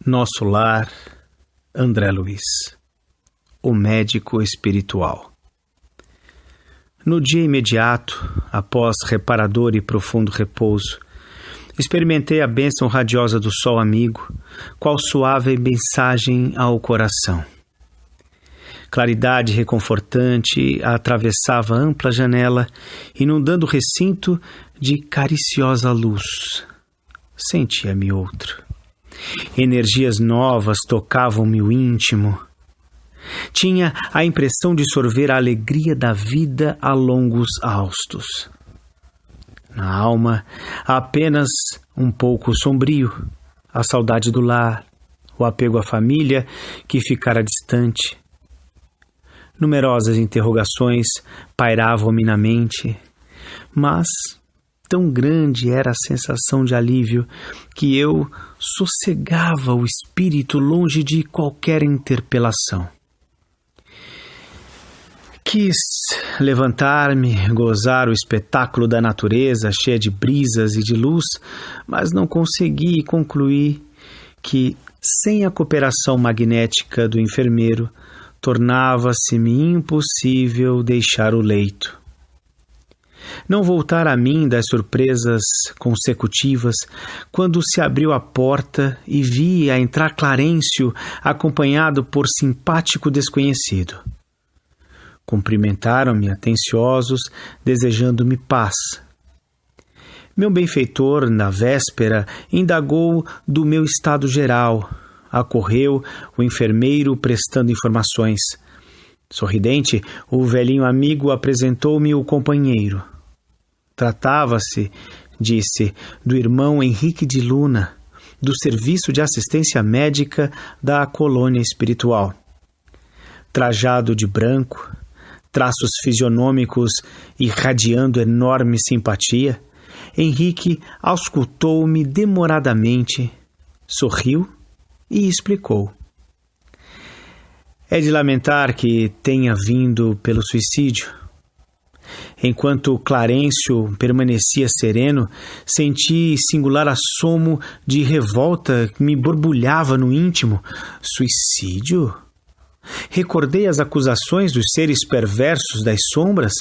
Nosso Lar, André Luiz, o médico espiritual. No dia imediato, após reparador e profundo repouso, experimentei a bênção radiosa do sol amigo, qual suave mensagem ao coração. Claridade reconfortante atravessava a ampla janela, inundando o recinto de cariciosa luz. Sentia-me outro. Energias novas tocavam-me o íntimo. Tinha a impressão de sorver a alegria da vida a longos haustos. Na alma, apenas um pouco sombrio, a saudade do lar, o apego à família que ficara distante. Numerosas interrogações pairavam-me na mente, mas tão grande era a sensação de alívio que eu sossegava o espírito longe de qualquer interpelação. Quis levantar-me, gozar o espetáculo da natureza cheia de brisas e de luz, mas não consegui concluir que, sem a cooperação magnética do enfermeiro, tornava-se-me impossível deixar o leito. Não voltar a mim das surpresas consecutivas, quando se abriu a porta e vi a entrar Clarencio, acompanhado por simpático desconhecido. Cumprimentaram-me atenciosos, desejando-me paz. Meu benfeitor, na véspera, indagou do meu estado geral. Acorreu o enfermeiro prestando informações. Sorridente, o velhinho amigo apresentou-me o companheiro. Tratava-se, disse, do irmão Henrique de Luna, do Serviço de Assistência Médica da Colônia Espiritual. Trajado de branco, traços fisionômicos irradiando enorme simpatia, Henrique auscultou-me demoradamente, sorriu e explicou. É de lamentar que tenha vindo pelo suicídio. Enquanto Clarencio permanecia sereno, senti singular assomo de revolta que me borbulhava no íntimo. Suicídio? Recordei as acusações dos seres perversos das sombras.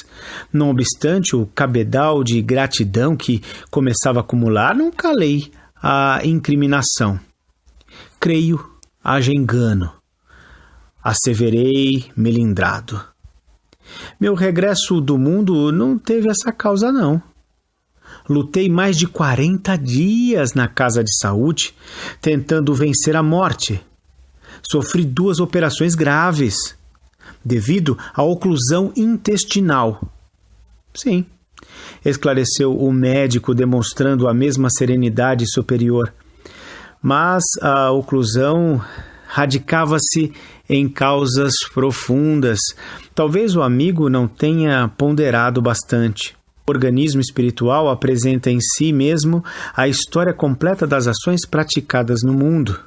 Não obstante o cabedal de gratidão que começava a acumular, não calei a incriminação. Creio, haja engano. Asseverei melindrado. Meu regresso do mundo não teve essa causa, não. Lutei mais de 40 dias na casa de saúde, tentando vencer a morte. Sofri 2 operações graves, devido à oclusão intestinal. Sim, esclareceu o médico, demonstrando a mesma serenidade superior. Mas a oclusão radicava-se em causas profundas. Talvez o amigo não tenha ponderado bastante. O organismo espiritual apresenta em si mesmo a história completa das ações praticadas no mundo.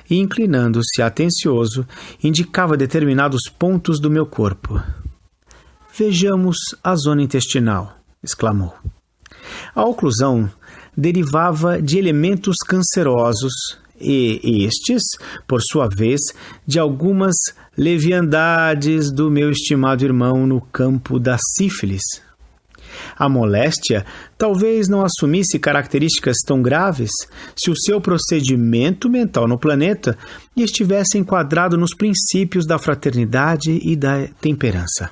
E, inclinando-se atencioso, indicava determinados pontos do meu corpo. Vejamos a zona intestinal, exclamou. A oclusão derivava de elementos cancerosos e estes, por sua vez, de algumas leviandades do meu estimado irmão no campo da sífilis. A moléstia talvez não assumisse características tão graves se o seu procedimento mental no planeta estivesse enquadrado nos princípios da fraternidade e da temperança.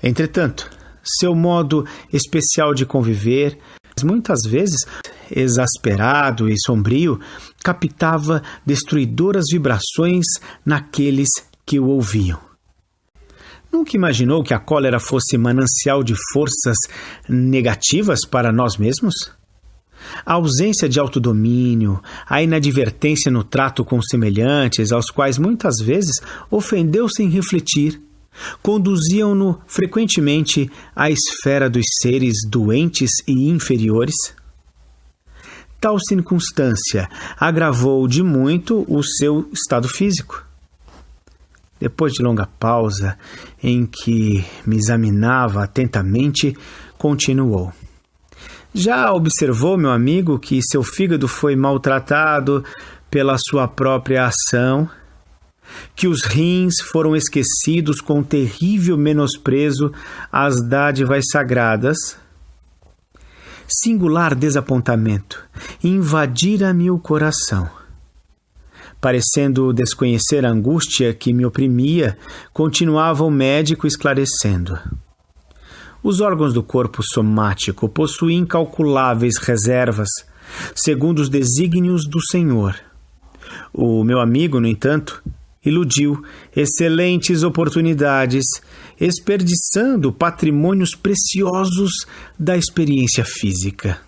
Entretanto, seu modo especial de conviver, muitas vezes exasperado e sombrio, captava destruidoras vibrações naqueles que o ouviam. Nunca imaginou que a cólera fosse manancial de forças negativas para nós mesmos? A ausência de autodomínio, a inadvertência no trato com semelhantes, aos quais muitas vezes ofendeu sem refletir, conduziam-no frequentemente à esfera dos seres doentes e inferiores. Tal circunstância agravou de muito o seu estado físico. Depois de longa pausa, em que me examinava atentamente, continuou. Já observou, meu amigo, que seu fígado foi maltratado pela sua própria ação? Que os rins foram esquecidos com terrível menosprezo às dádivas sagradas? Singular desapontamento invadira-me o coração. Parecendo desconhecer a angústia que me oprimia, continuava o médico esclarecendo. Os órgãos do corpo somático possuem incalculáveis reservas, segundo os desígnios do Senhor. O meu amigo, no entanto, iludiu excelentes oportunidades, desperdiçando patrimônios preciosos da experiência física.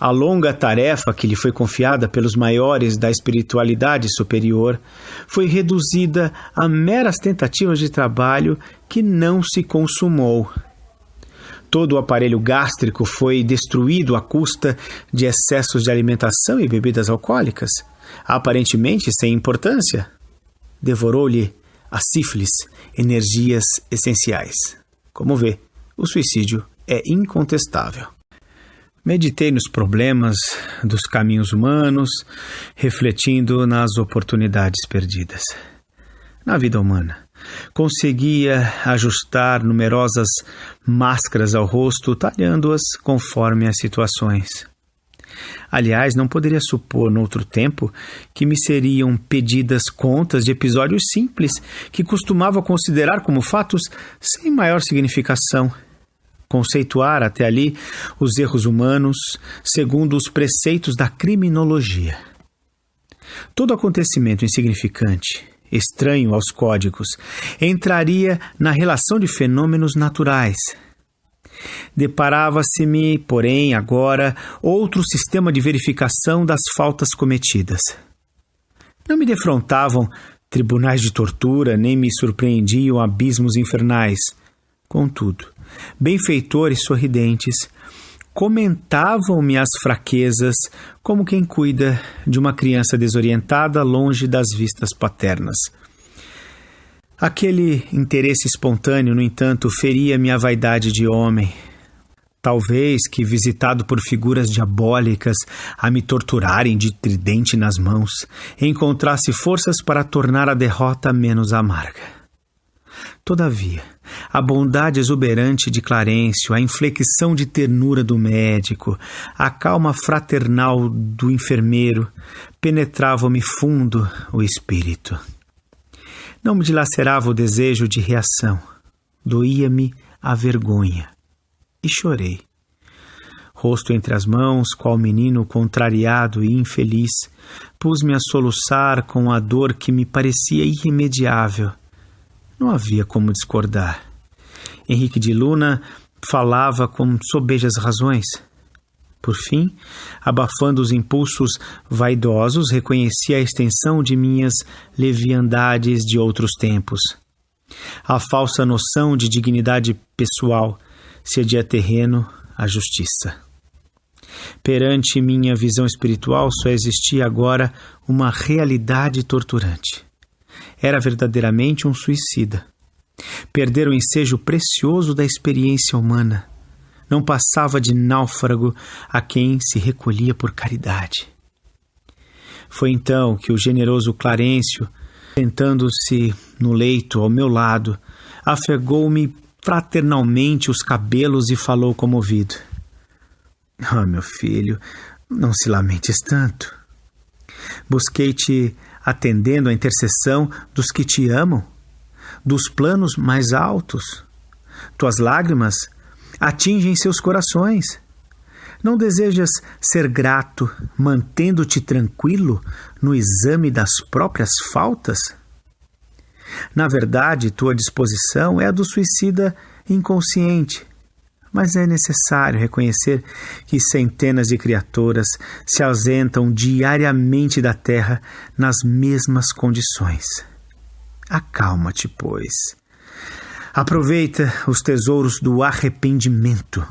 A longa tarefa que lhe foi confiada pelos maiores da espiritualidade superior foi reduzida a meras tentativas de trabalho que não se consumou. Todo o aparelho gástrico foi destruído à custa de excessos de alimentação e bebidas alcoólicas, aparentemente sem importância. Devorou-lhe a sífilis energias essenciais. Como vê, o suicídio é incontestável. Meditei nos problemas dos caminhos humanos, refletindo nas oportunidades perdidas. Na vida humana, conseguia ajustar numerosas máscaras ao rosto, talhando-as conforme as situações. Aliás, não poderia supor, noutro tempo, que me seriam pedidas contas de episódios simples que costumava considerar como fatos sem maior significação. Conceituar até ali os erros humanos segundo os preceitos da criminologia. Todo acontecimento insignificante, estranho aos códigos, entraria na relação de fenômenos naturais. Deparava-se-me, porém, agora, outro sistema de verificação das faltas cometidas. Não me defrontavam tribunais de tortura, nem me surpreendiam abismos infernais. Contudo, benfeitores sorridentes comentavam-me as fraquezas como quem cuida de uma criança desorientada longe das vistas paternas. Aquele interesse espontâneo, no entanto, feria-me a vaidade de homem. Talvez que, visitado por figuras diabólicas a me torturarem de tridente nas mãos, encontrasse forças para tornar a derrota menos amarga. Todavia, a bondade exuberante de Clarencio, a inflexão de ternura do médico, a calma fraternal do enfermeiro, penetravam-me fundo o espírito. Não me dilacerava o desejo de reação, doía-me a vergonha, e chorei. Rosto entre as mãos, qual menino contrariado e infeliz, pus-me a soluçar com a dor que me parecia irremediável. Não havia como discordar. Henrique de Luna falava com sobejas razões. Por fim, abafando os impulsos vaidosos, reconheci a extensão de minhas leviandades de outros tempos. A falsa noção de dignidade pessoal cedia terreno à justiça. Perante minha visão espiritual só existia agora uma realidade torturante. Era verdadeiramente um suicida. Perdera o ensejo precioso da experiência humana. Não passava de náufrago a quem se recolhia por caridade. Foi então que o generoso Clarencio, sentando-se no leito ao meu lado, afegou-me fraternalmente os cabelos e falou comovido. Ah, meu filho, não se lamentes tanto. Busquei-te atendendo à intercessão dos que te amam, dos planos mais altos. Tuas lágrimas atingem seus corações. Não desejas ser grato, mantendo-te tranquilo no exame das próprias faltas? Na verdade, tua disposição é a do suicida inconsciente, mas é necessário reconhecer que centenas de criaturas se ausentam diariamente da terra nas mesmas condições. Acalma-te, pois. Aproveita os tesouros do arrependimento.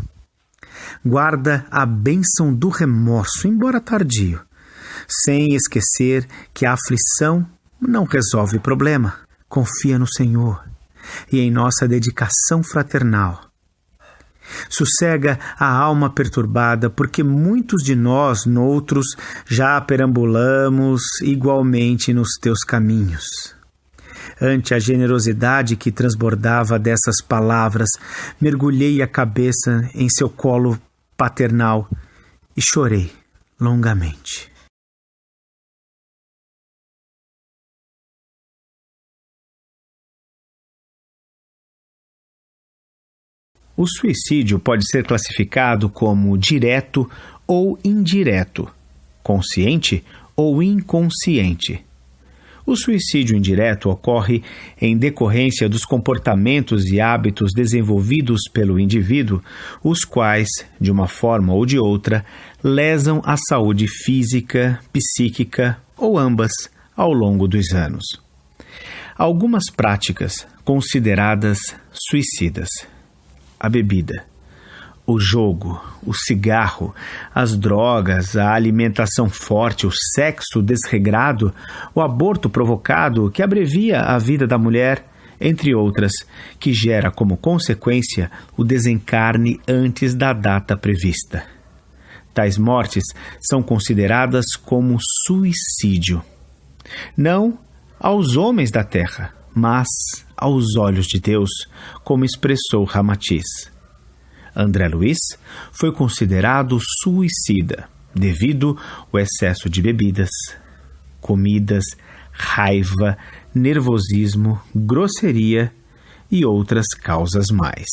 Guarda a bênção do remorso, embora tardio, sem esquecer que a aflição não resolve o problema. Confia no Senhor e em nossa dedicação fraternal. Sossega a alma perturbada, porque muitos de nós, noutros, já perambulamos igualmente nos teus caminhos. Ante a generosidade que transbordava dessas palavras, mergulhei a cabeça em seu colo paternal e chorei longamente. O suicídio pode ser classificado como direto ou indireto, consciente ou inconsciente. O suicídio indireto ocorre em decorrência dos comportamentos e hábitos desenvolvidos pelo indivíduo, os quais, de uma forma ou de outra, lesam a saúde física, psíquica ou ambas ao longo dos anos. Algumas práticas consideradas suicidas: a bebida, o jogo, o cigarro, as drogas, a alimentação forte, o sexo desregrado, o aborto provocado que abrevia a vida da mulher, entre outras, que gera como consequência o desencarne antes da data prevista. Tais mortes são consideradas como suicídio. Não aos homens da terra, mas aos olhos de Deus, como expressou Ramatiz. André Luiz foi considerado suicida devido ao excesso de bebidas, comidas, raiva, nervosismo, grosseria e outras causas mais.